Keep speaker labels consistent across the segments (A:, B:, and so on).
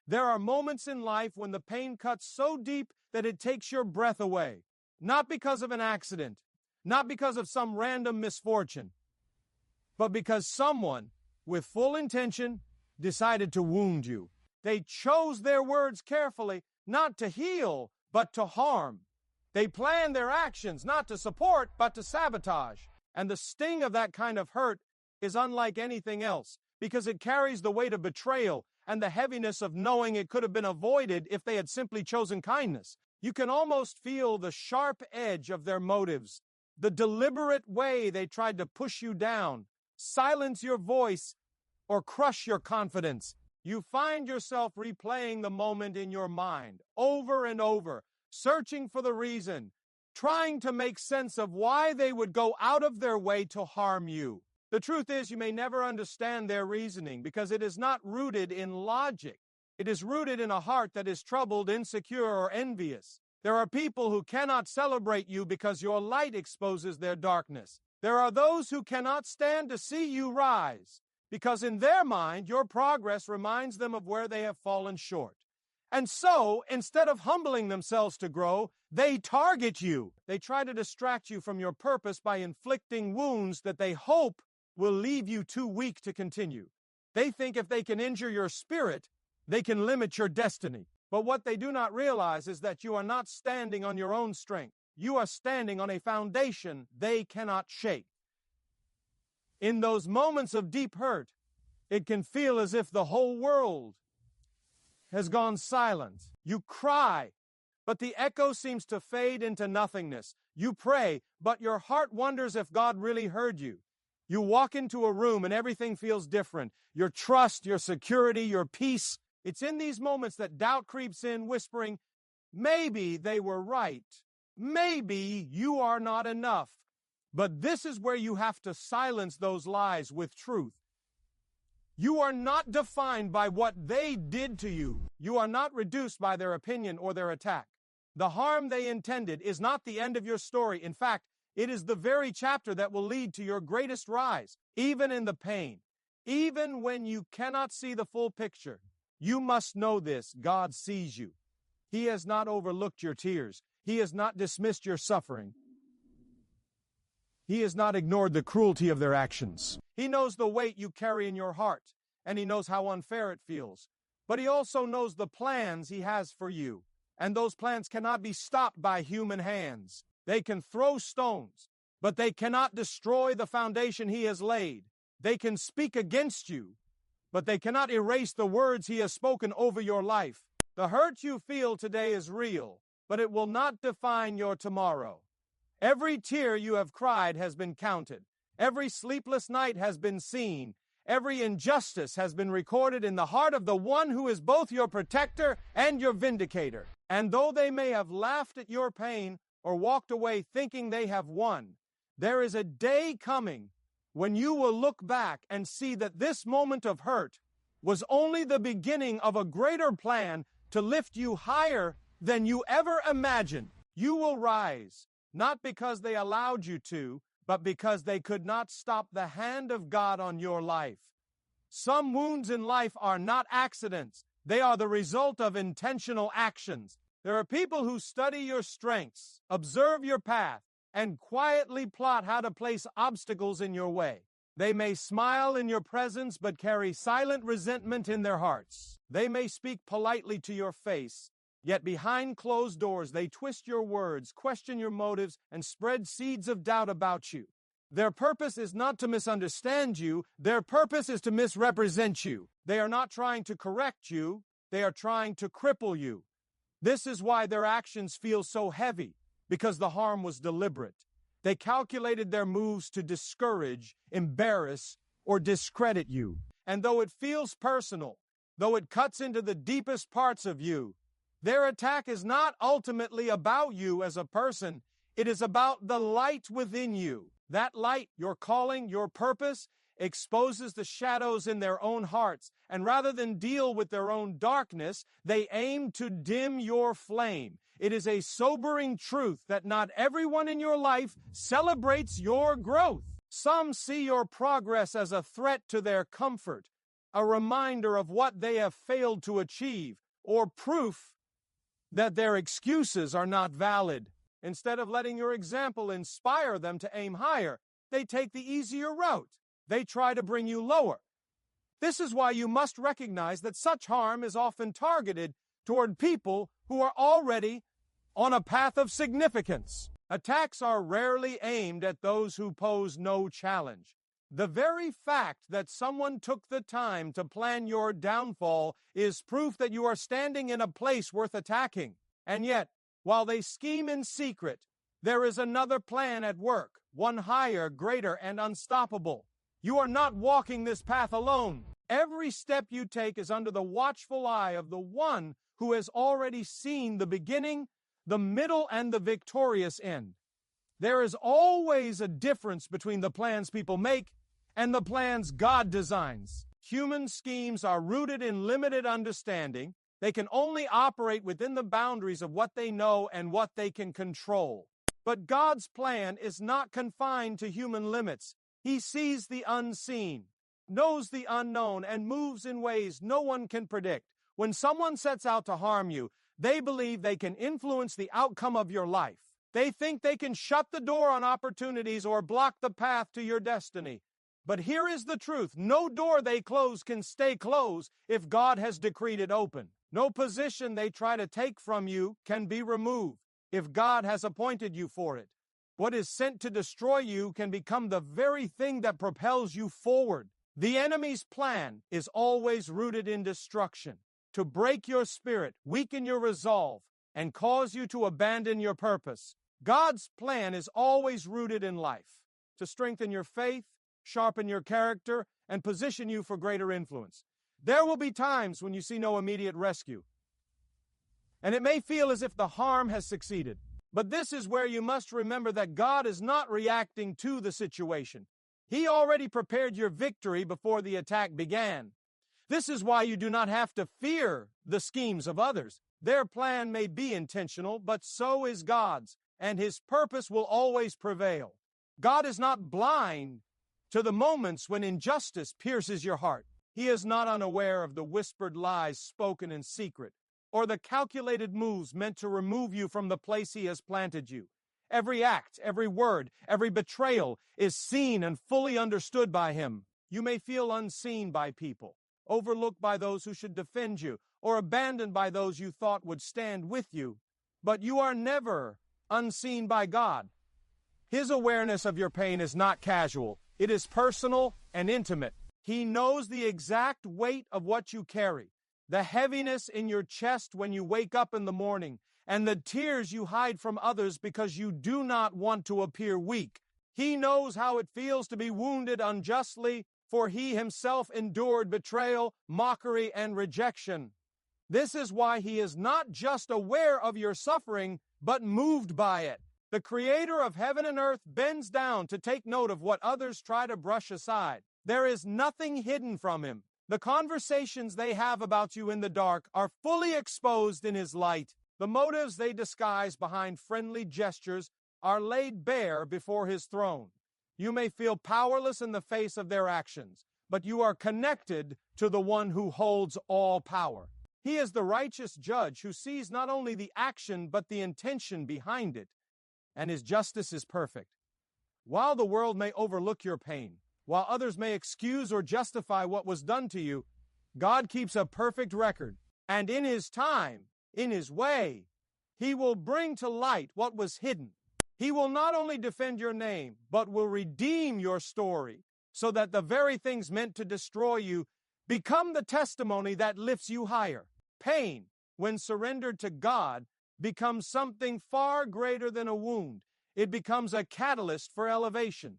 A: There are moments in life when the pain cuts so deep that it takes your breath away. Not because of an accident, not because of some random misfortune, but because someone with full intention decided to wound you. They chose their words carefully, not to heal, but to harm. They planned their actions not to support, but to sabotage. And the sting of that kind of hurt is unlike anything else, because it carries the weight of betrayal and the heaviness of knowing it could have been avoided if they had simply chosen kindness. You can almost feel the sharp edge of their motives, the deliberate way they tried to push you down, silence your voice, or crush your confidence. You find yourself replaying the moment in your mind over and over, searching for the reason, trying to make sense of why they would go out of their way to harm you. The truth is, you may never understand their reasoning because it is not rooted in logic. It is rooted in a heart that is troubled, insecure, or envious. There are people who cannot celebrate you because your light exposes their darkness. There are those who cannot stand to see you rise because in their mind, your progress reminds them of where they have fallen short. And so, instead of humbling themselves to grow, they target you. They try to distract you from your purpose by inflicting wounds that they hope will leave you too weak to continue. They think if they can injure your spirit, they can limit your destiny. But what they do not realize is that you are not standing on your own strength. You are standing on a foundation they cannot shake. In those moments of deep hurt, it can feel as if the whole world has gone silent. You cry, but the echo seems to fade into nothingness. You pray, but your heart wonders if God really heard you. You walk into a room and everything feels different. Your trust, your security, your peace. It's in these moments that doubt creeps in, whispering, maybe they were right. Maybe you are not enough. But this is where you have to silence those lies with truth. You are not defined by what they did to you. You are not reduced by their opinion or their attack. The harm they intended is not the end of your story. In fact, it is the very chapter that will lead to your greatest rise, even in the pain. Even when you cannot see the full picture, you must know this: God sees you. He has not overlooked your tears. He has not dismissed your suffering. He has not ignored the cruelty of their actions. He knows the weight you carry in your heart, and He knows how unfair it feels. But He also knows the plans He has for you, and those plans cannot be stopped by human hands. They can throw stones, but they cannot destroy the foundation He has laid. They can speak against you, but they cannot erase the words He has spoken over your life. The hurt you feel today is real, but it will not define your tomorrow. Every tear you have cried has been counted. Every sleepless night has been seen. Every injustice has been recorded in the heart of the one who is both your protector and your vindicator. And though they may have laughed at your pain or walked away thinking they have won, there is a day coming when you will look back and see that this moment of hurt was only the beginning of a greater plan to lift you higher than you ever imagined. You will rise, not because they allowed you to, but because they could not stop the hand of God on your life. Some wounds in life are not accidents. They are the result of intentional actions. There are people who study your strengths, observe your path, and quietly plot how to place obstacles in your way. They may smile in your presence, but carry silent resentment in their hearts. They may speak politely to your face, yet behind closed doors they twist your words, question your motives, and spread seeds of doubt about you. Their purpose is not to misunderstand you. Their purpose is to misrepresent you. They are not trying to correct you. They are trying to cripple you. This is why their actions feel so heavy, because the harm was deliberate. They calculated their moves to discourage, embarrass, or discredit you. And though it feels personal, though it cuts into the deepest parts of you, their attack is not ultimately about you as a person. It is about the light within you. That light, your calling, your purpose, exposes the shadows in their own hearts. And rather than deal with their own darkness, they aim to dim your flame. It is a sobering truth that not everyone in your life celebrates your growth. Some see your progress as a threat to their comfort, a reminder of what they have failed to achieve, or proof that their excuses are not valid. Instead of letting your example inspire them to aim higher, they take the easier route. They try to bring you lower. This is why you must recognize that such harm is often targeted toward people who are already on a path of significance. Attacks are rarely aimed at those who pose no challenge. The very fact that someone took the time to plan your downfall is proof that you are standing in a place worth attacking. And yet, while they scheme in secret, there is another plan at work, one higher, greater, and unstoppable. You are not walking this path alone. Every step you take is under the watchful eye of the one who has already seen the beginning, the middle, and the victorious end. There is always a difference between the plans people make and the plans God designs. Human schemes are rooted in limited understanding. They can only operate within the boundaries of what they know and what they can control. But God's plan is not confined to human limits. He sees the unseen, knows the unknown, and moves in ways no one can predict. When someone sets out to harm you, they believe they can influence the outcome of your life. They think they can shut the door on opportunities or block the path to your destiny. But here is the truth. No door they close can stay closed if God has decreed it open. No position they try to take from you can be removed if God has appointed you for it. What is sent to destroy you can become the very thing that propels you forward. The enemy's plan is always rooted in destruction, to break your spirit, weaken your resolve, and cause you to abandon your purpose. God's plan is always rooted in life, to strengthen your faith, sharpen your character, and position you for greater influence. There will be times when you see no immediate rescue, and it may feel as if the harm has succeeded. But this is where you must remember that God is not reacting to the situation. He already prepared your victory before the attack began. This is why you do not have to fear the schemes of others. Their plan may be intentional, but so is God's, and His purpose will always prevail. God is not blind to the moments when injustice pierces your heart. He is not unaware of the whispered lies spoken in secret, or the calculated moves meant to remove you from the place He has planted you. Every act, every word, every betrayal is seen and fully understood by Him. You may feel unseen by people, overlooked by those who should defend you, or abandoned by those you thought would stand with you. But you are never unseen by God. His awareness of your pain is not casual. It is personal and intimate. He knows the exact weight of what you carry, the heaviness in your chest when you wake up in the morning, and the tears you hide from others because you do not want to appear weak. He knows how it feels to be wounded unjustly, for He Himself endured betrayal, mockery, and rejection. This is why He is not just aware of your suffering, but moved by it. The Creator of heaven and earth bends down to take note of what others try to brush aside. There is nothing hidden from Him. The conversations they have about you in the dark are fully exposed in His light. The motives they disguise behind friendly gestures are laid bare before His throne. You may feel powerless in the face of their actions, but you are connected to the one who holds all power. He is the righteous judge who sees not only the action but the intention behind it, and His justice is perfect. While the world may overlook your pain, while others may excuse or justify what was done to you, God keeps a perfect record, and in His time, in His way, He will bring to light what was hidden. He will not only defend your name, but will redeem your story so that the very things meant to destroy you become the testimony that lifts you higher. Pain, when surrendered to God, becomes something far greater than a wound. It becomes a catalyst for elevation.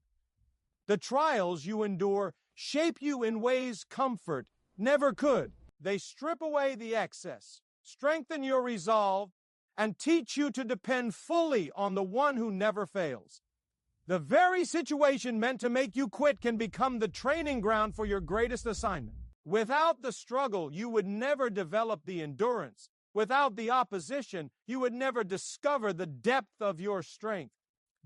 A: The trials you endure shape you in ways comfort never could. They strip away the excess, strengthen your resolve, and teach you to depend fully on the one who never fails. The very situation meant to make you quit can become the training ground for your greatest assignment. Without the struggle, you would never develop the endurance. Without the opposition, you would never discover the depth of your strength.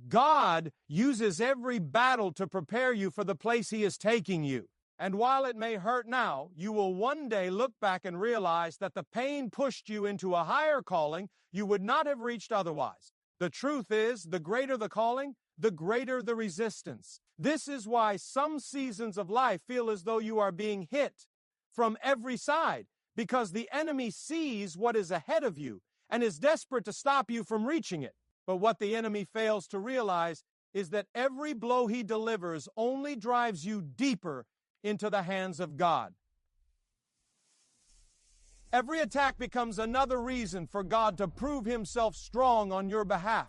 A: God uses every battle to prepare you for the place He is taking you. And while it may hurt now, you will one day look back and realize that the pain pushed you into a higher calling you would not have reached otherwise. The truth is, the greater the calling, the greater the resistance. This is why some seasons of life feel as though you are being hit from every side, because the enemy sees what is ahead of you and is desperate to stop you from reaching it. But what the enemy fails to realize is that every blow he delivers only drives you deeper into the hands of God. Every attack becomes another reason for God to prove himself strong on your behalf.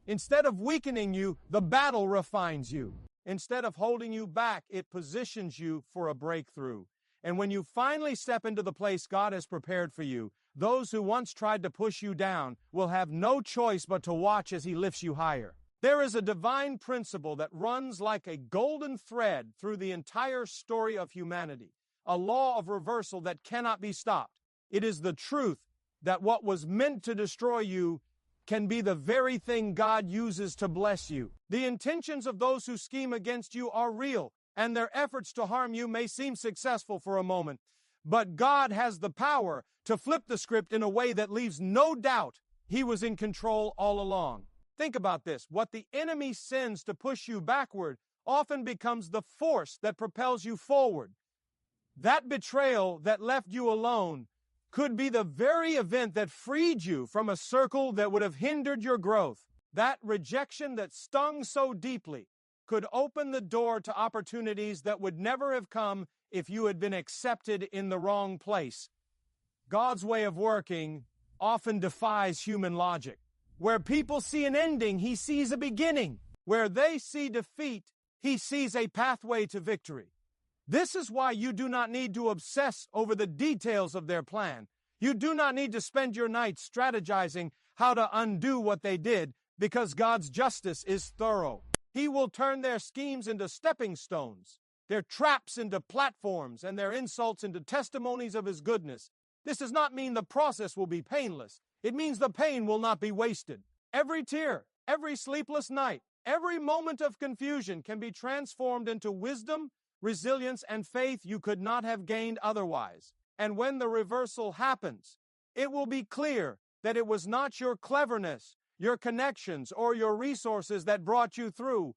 A: Instead of weakening you, the battle refines you. Instead of holding you back, it positions you for a breakthrough. And when you finally step into the place God has prepared for you, those who once tried to push you down will have no choice but to watch as he lifts you higher. There is a divine principle that runs like a golden thread through the entire story of humanity, a law of reversal that cannot be stopped. It is the truth that what was meant to destroy you can be the very thing God uses to bless you. The intentions of those who scheme against you are real, and their efforts to harm you may seem successful for a moment, but God has the power to flip the script in a way that leaves no doubt he was in control all along. Think about this. What the enemy sends to push you backward often becomes the force that propels you forward. That betrayal that left you alone could be the very event that freed you from a circle that would have hindered your growth. That rejection that stung so deeply could open the door to opportunities that would never have come if you had been accepted in the wrong place. God's way of working often defies human logic. Where people see an ending, he sees a beginning. Where they see defeat, he sees a pathway to victory. This is why you do not need to obsess over the details of their plan. You do not need to spend your nights strategizing how to undo what they did, because God's justice is thorough. He will turn their schemes into stepping stones, their traps into platforms, and their insults into testimonies of his goodness. This does not mean the process will be painless. It means the pain will not be wasted. Every tear, every sleepless night, every moment of confusion can be transformed into wisdom, resilience, and faith you could not have gained otherwise. And when the reversal happens, it will be clear that it was not your cleverness, your connections, or your resources that brought you through.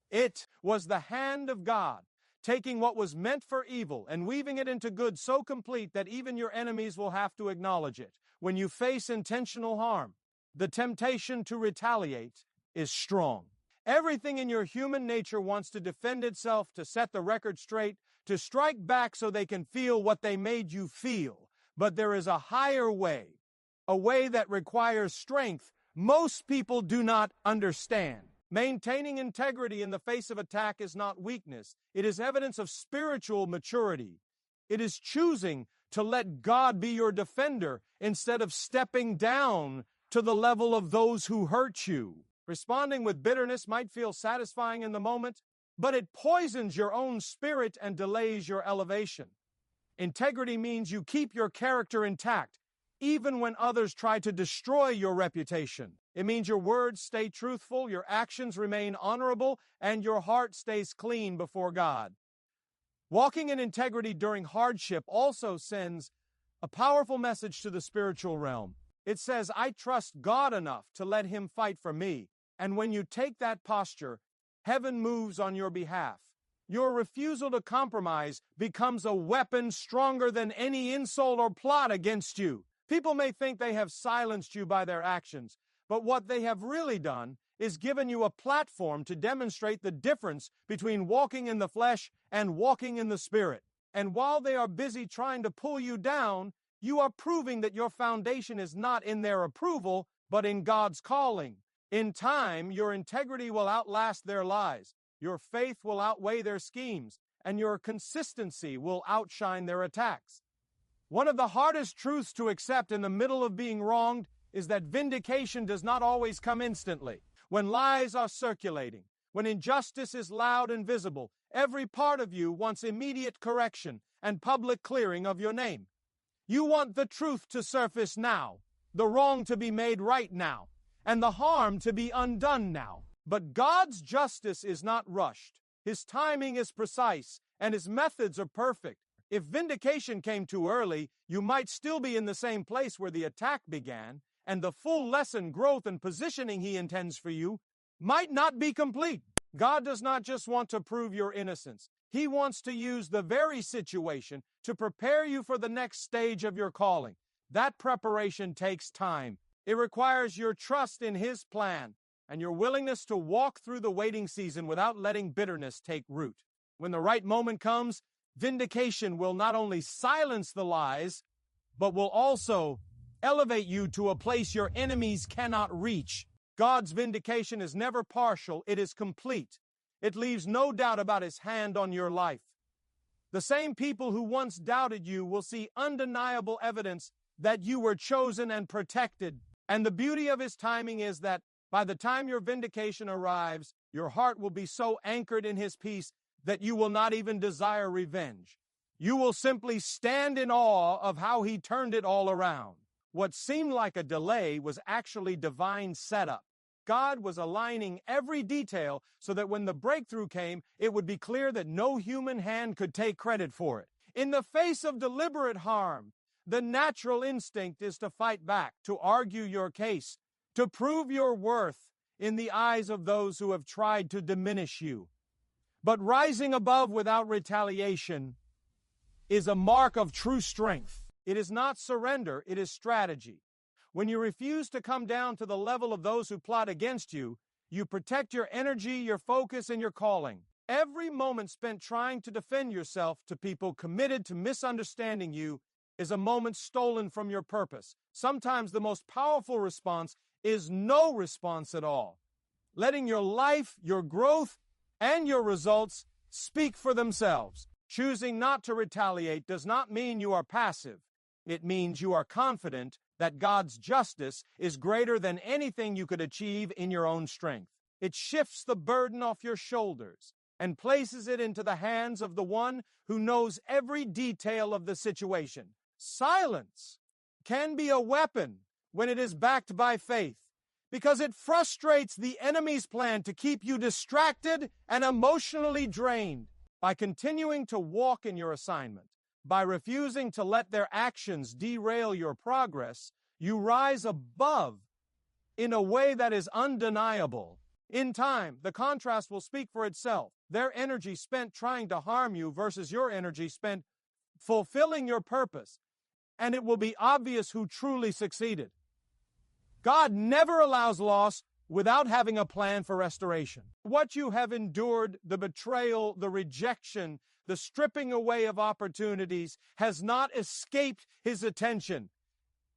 A: It was the hand of God, taking what was meant for evil and weaving it into good so complete that even your enemies will have to acknowledge it. When you face intentional harm, the temptation to retaliate is strong. Everything in your human nature wants to defend itself, to set the record straight, to strike back so they can feel what they made you feel. But there is a higher way, a way that requires strength most people do not understand. Maintaining integrity in the face of attack is not weakness. It is evidence of spiritual maturity. It is choosing to let God be your defender instead of stepping down to the level of those who hurt you. Responding with bitterness might feel satisfying in the moment, but it poisons your own spirit and delays your elevation. Integrity means you keep your character intact, even when others try to destroy your reputation. It means your words stay truthful, your actions remain honorable, and your heart stays clean before God. Walking in integrity during hardship also sends a powerful message to the spiritual realm. It says, I trust God enough to let him fight for me. And when you take that posture, heaven moves on your behalf. Your refusal to compromise becomes a weapon stronger than any insult or plot against you. People may think they have silenced you by their actions, but what they have really done is given you a platform to demonstrate the difference between walking in the flesh and walking in the spirit. And while they are busy trying to pull you down, you are proving that your foundation is not in their approval, but in God's calling. In time, your integrity will outlast their lies, your faith will outweigh their schemes, and your consistency will outshine their attacks. One of the hardest truths to accept in the middle of being wronged is that vindication does not always come instantly. When lies are circulating, when injustice is loud and visible, every part of you wants immediate correction and public clearing of your name. You want the truth to surface now, the wrong to be made right now, and the harm to be undone now. But God's justice is not rushed. His timing is precise, and his methods are perfect. If vindication came too early, you might still be in the same place where the attack began, and the full lesson, growth, and positioning he intends for you might not be complete. God does not just want to prove your innocence. He wants to use the very situation to prepare you for the next stage of your calling. That preparation takes time. It requires your trust in his plan and your willingness to walk through the waiting season without letting bitterness take root. When the right moment comes, vindication will not only silence the lies, but will also elevate you to a place your enemies cannot reach. God's vindication is never partial, it is complete. It leaves no doubt about his hand on your life. The same people who once doubted you will see undeniable evidence that you were chosen and protected. And the beauty of his timing is that by the time your vindication arrives, your heart will be so anchored in his peace that you will not even desire revenge. You will simply stand in awe of how he turned it all around. What seemed like a delay was actually divine setup. God was aligning every detail so that when the breakthrough came, it would be clear that no human hand could take credit for it. In the face of deliberate harm, the natural instinct is to fight back, to argue your case, to prove your worth in the eyes of those who have tried to diminish you. But rising above without retaliation is a mark of true strength. It is not surrender, it is strategy. When you refuse to come down to the level of those who plot against you, you protect your energy, your focus, and your calling. Every moment spent trying to defend yourself to people committed to misunderstanding you is a moment stolen from your purpose. Sometimes the most powerful response is no response at all. Letting your life, your growth, and your results speak for themselves. Choosing not to retaliate does not mean you are passive. It means you are confident that God's justice is greater than anything you could achieve in your own strength. It shifts the burden off your shoulders and places it into the hands of the one who knows every detail of the situation. Silence can be a weapon when it is backed by faith, because it frustrates the enemy's plan to keep you distracted and emotionally drained. By continuing to walk in your assignment, by refusing to let their actions derail your progress, you rise above in a way that is undeniable. In time, the contrast will speak for itself. Their energy spent trying to harm you versus your energy spent fulfilling your purpose, and it will be obvious who truly succeeded. God never allows loss without having a plan for restoration. What you have endured, the betrayal, the rejection, the stripping away of opportunities, has not escaped his attention,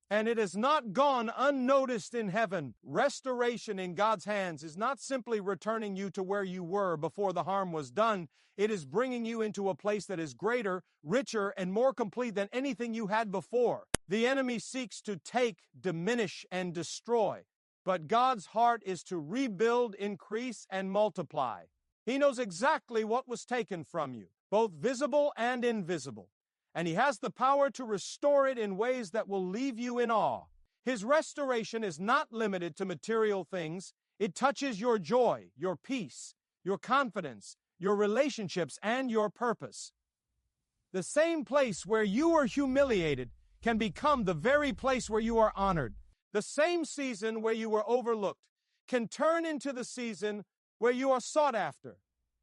A: and it has not gone unnoticed in heaven. Restoration in God's hands is not simply returning you to where you were before the harm was done. It is bringing you into a place that is greater, richer, and more complete than anything you had before. The enemy seeks to take, diminish, and destroy. But God's heart is to rebuild, increase, and multiply. He knows exactly what was taken from you, both visible and invisible, and he has the power to restore it in ways that will leave you in awe. His restoration is not limited to material things. It touches your joy, your peace, your confidence, your relationships, and your purpose. The same place where you were humiliated can become the very place where you are honored. The same season where you were overlooked can turn into the season where you are sought after.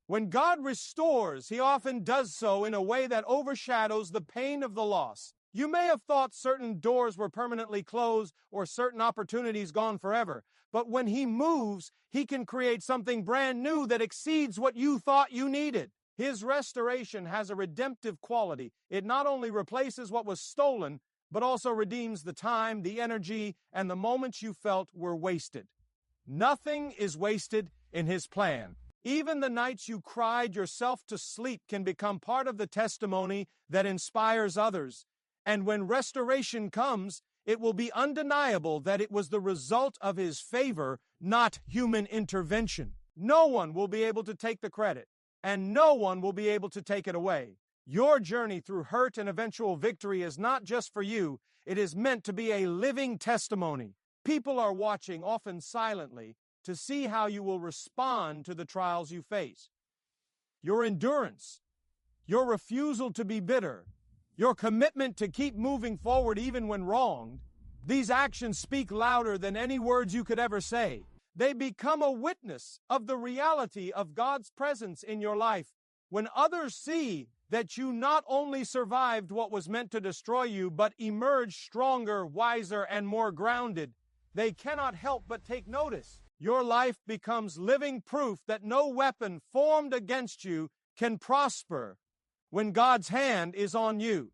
A: When God restores, he often does so in a way that overshadows the pain of the loss. You may have thought certain doors were permanently closed or certain opportunities gone forever, but when he moves, he can create something brand new that exceeds what you thought you needed. His restoration has a redemptive quality. It not only replaces what was stolen, but also redeems the time, the energy, and the moments you felt were wasted. Nothing is wasted in his plan. Even the nights you cried yourself to sleep can become part of the testimony that inspires others. And when restoration comes, it will be undeniable that it was the result of his favor, not human intervention. No one will be able to take the credit, and no one will be able to take it away. Your journey through hurt and eventual victory is not just for you. It is meant to be a living testimony. People are watching, often silently, to see how you will respond to the trials you face. Your endurance, your refusal to be bitter, your commitment to keep moving forward even when wronged, these actions speak louder than any words you could ever say. They become a witness of the reality of God's presence in your life. When others see that you not only survived what was meant to destroy you, but emerged stronger, wiser, and more grounded, they cannot help but take notice. Your life becomes living proof that no weapon formed against you can prosper when God's hand is on you.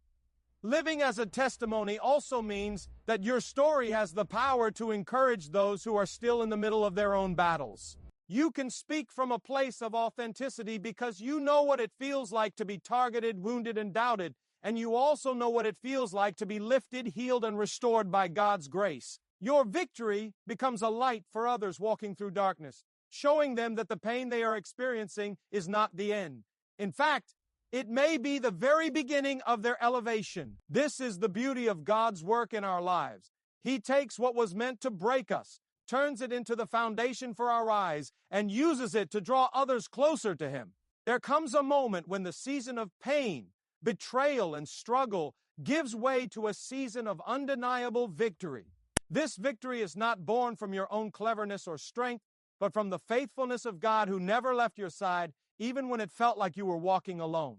A: Living as a testimony also means that your story has the power to encourage those who are still in the middle of their own battles. You can speak from a place of authenticity because you know what it feels like to be targeted, wounded, and doubted, and you also know what it feels like to be lifted, healed, and restored by God's grace. Your victory becomes a light for others walking through darkness, showing them that the pain they are experiencing is not the end. In fact, it may be the very beginning of their elevation. This is the beauty of God's work in our lives. He takes what was meant to break us, turns it into the foundation for our rise, and uses it to draw others closer to Him. There comes a moment when the season of pain, betrayal, and struggle gives way to a season of undeniable victory. This victory is not born from your own cleverness or strength, but from the faithfulness of God who never left your side, even when it felt like you were walking alone.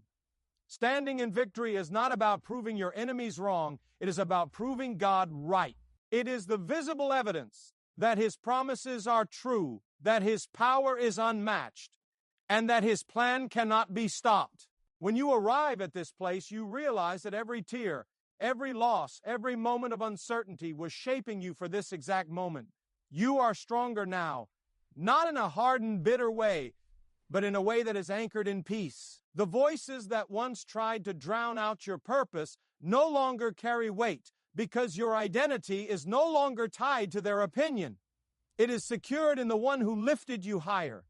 A: Standing in victory is not about proving your enemies wrong. It is about proving God right. It is the visible evidence that His promises are true, that His power is unmatched, and that His plan cannot be stopped. When you arrive at this place, you realize that every tear, every loss, every moment of uncertainty was shaping you for this exact moment. You are stronger now, not in a hardened, bitter way, but in a way that is anchored in peace. The voices that once tried to drown out your purpose no longer carry weight because your identity is no longer tied to their opinion. It is secured in the one who lifted you higher.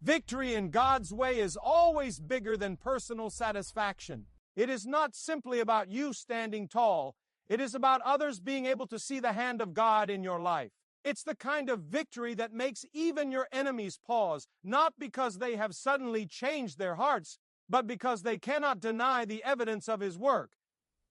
A: Victory in God's way is always bigger than personal satisfaction. It is not simply about you standing tall. It is about others being able to see the hand of God in your life. It's the kind of victory that makes even your enemies pause, not because they have suddenly changed their hearts, but because they cannot deny the evidence of His work.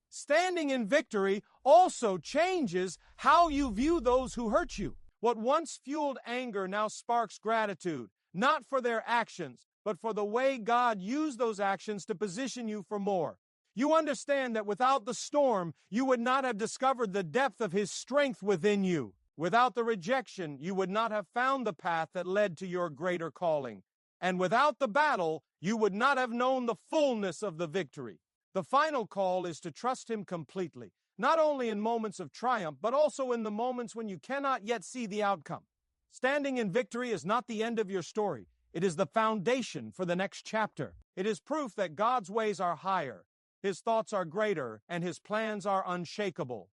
A: Standing in victory also changes how you view those who hurt you. What once fueled anger now sparks gratitude, not for their actions, but for the way God used those actions to position you for more. You understand that without the storm, you would not have discovered the depth of His strength within you. Without the rejection, you would not have found the path that led to your greater calling. And without the battle, you would not have known the fullness of the victory. The final call is to trust Him completely, not only in moments of triumph, but also in the moments when you cannot yet see the outcome. Standing in victory is not the end of your story. It is the foundation for the next chapter. It is proof that God's ways are higher, His thoughts are greater, and His plans are unshakable.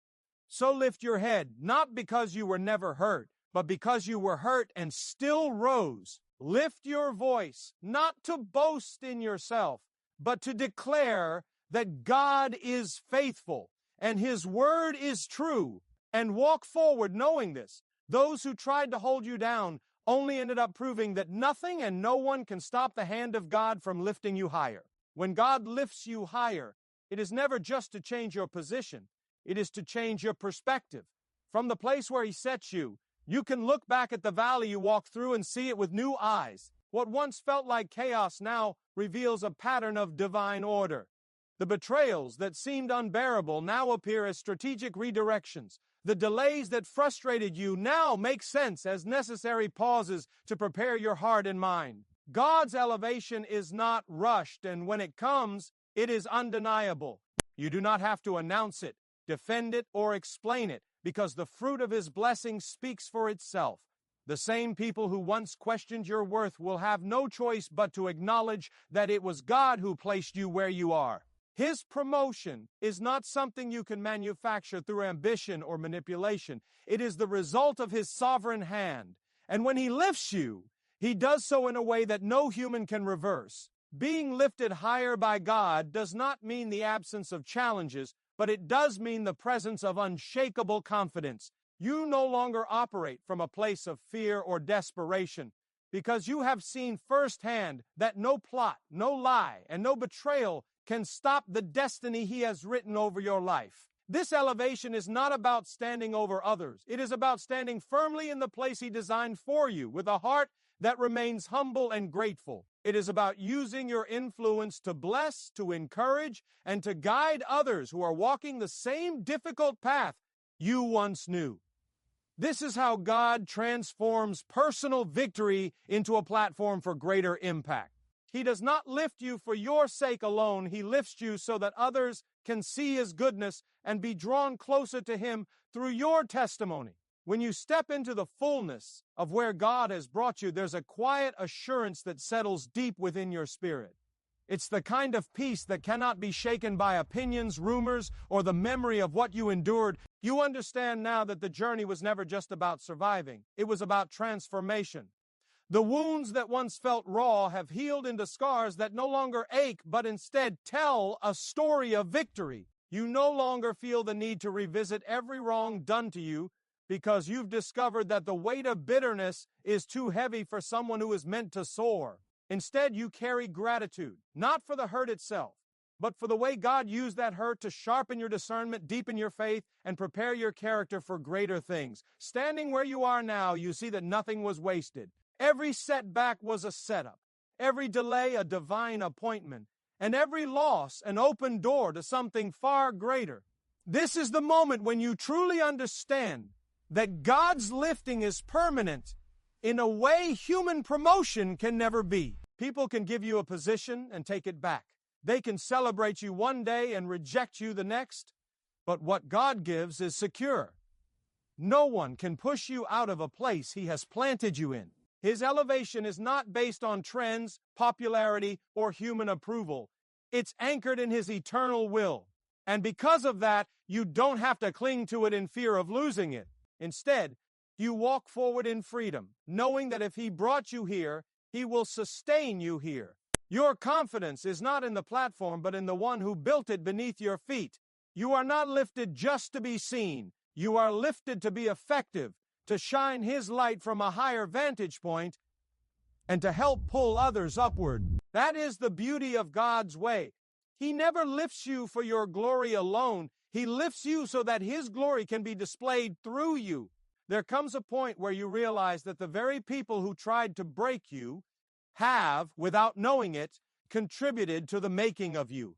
A: So lift your head, not because you were never hurt, but because you were hurt and still rose. Lift your voice, not to boast in yourself, but to declare that God is faithful and His word is true, and walk forward knowing this. Those who tried to hold you down only ended up proving that nothing and no one can stop the hand of God from lifting you higher. When God lifts you higher, it is never just to change your position. It is to change your perspective. From the place where He sets you, you can look back at the valley you walked through and see it with new eyes. What once felt like chaos now reveals a pattern of divine order. The betrayals that seemed unbearable now appear as strategic redirections. The delays that frustrated you now make sense as necessary pauses to prepare your heart and mind. God's elevation is not rushed, and when it comes, it is undeniable. You do not have to announce it, defend it, or explain it, because the fruit of His blessing speaks for itself. The same people who once questioned your worth will have no choice but to acknowledge that it was God who placed you where you are. His promotion is not something you can manufacture through ambition or manipulation. It is the result of His sovereign hand. And when He lifts you, He does so in a way that no human can reverse. Being lifted higher by God does not mean the absence of challenges, but it does mean the presence of unshakable confidence. You no longer operate from a place of fear or desperation, because you have seen firsthand that no plot, no lie, and no betrayal can stop the destiny He has written over your life. This elevation is not about standing over others. It is about standing firmly in the place He designed for you with a heart that remains humble and grateful. It is about using your influence to bless, to encourage, and to guide others who are walking the same difficult path you once knew. This is how God transforms personal victory into a platform for greater impact. He does not lift you for your sake alone. He lifts you so that others can see His goodness and be drawn closer to Him through your testimony. When you step into the fullness of where God has brought you, there's a quiet assurance that settles deep within your spirit. It's the kind of peace that cannot be shaken by opinions, rumors, or the memory of what you endured. You understand now that the journey was never just about surviving. It was about transformation. The wounds that once felt raw have healed into scars that no longer ache, but instead tell a story of victory. You no longer feel the need to revisit every wrong done to you because you've discovered that the weight of bitterness is too heavy for someone who is meant to soar. Instead, you carry gratitude, not for the hurt itself, but for the way God used that hurt to sharpen your discernment, deepen your faith, and prepare your character for greater things. Standing where you are now, you see that nothing was wasted. Every setback was a setup, every delay a divine appointment, and every loss an open door to something far greater. This is the moment when you truly understand that God's lifting is permanent in a way human promotion can never be. People can give you a position and take it back. They can celebrate you one day and reject you the next, but what God gives is secure. No one can push you out of a place He has planted you in. His elevation is not based on trends, popularity, or human approval. It's anchored in His eternal will. And because of that, you don't have to cling to it in fear of losing it. Instead, you walk forward in freedom, knowing that if He brought you here, He will sustain you here. Your confidence is not in the platform, but in the one who built it beneath your feet. You are not lifted just to be seen. You are lifted to be effective, to shine His light from a higher vantage point, and to help pull others upward. That is the beauty of God's way. He never lifts you for your glory alone. He lifts you so that His glory can be displayed through you. There comes a point where you realize that the very people who tried to break you have, without knowing it, contributed to the making of you.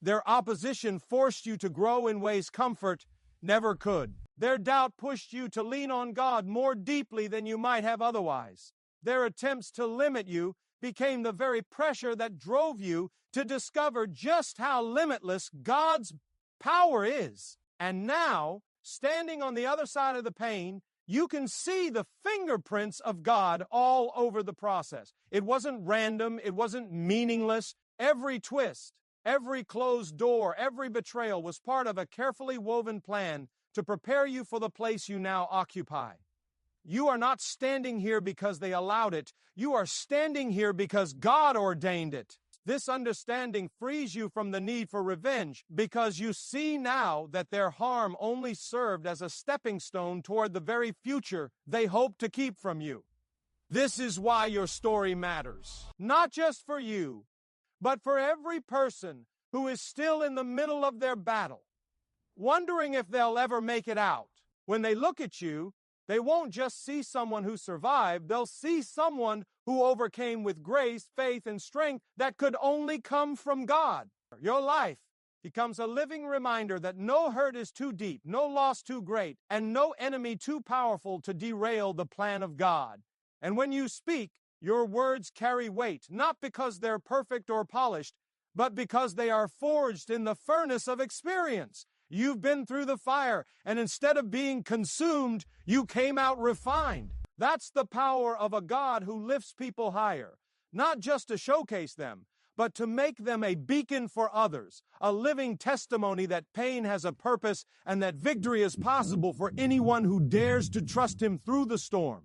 A: Their opposition forced you to grow in ways comfort never could. Their doubt pushed you to lean on God more deeply than you might have otherwise. Their attempts to limit you became the very pressure that drove you to discover just how limitless God's power is. And now, standing on the other side of the pain, you can see the fingerprints of God all over the process. It wasn't random. It wasn't meaningless. Every twist, every closed door, every betrayal was part of a carefully woven plan to prepare you for the place you now occupy. You are not standing here because they allowed it. You are standing here because God ordained it. This understanding frees you from the need for revenge because you see now that their harm only served as a stepping stone toward the very future they hoped to keep from you. This is why your story matters. Not just for you, but for every person who is still in the middle of their battle, wondering if they'll ever make it out. When they look at you, they won't just see someone who survived, they'll see someone who overcame with grace, faith, and strength that could only come from God. Your life becomes a living reminder that no hurt is too deep, no loss too great, and no enemy too powerful to derail the plan of God. And when you speak, your words carry weight, not because they're perfect or polished, but because they are forged in the furnace of experience. You've been through the fire, and instead of being consumed, you came out refined. That's the power of a God who lifts people higher, not just to showcase them, but to make them a beacon for others, a living testimony that pain has a purpose and that victory is possible for anyone who dares to trust Him through the storm.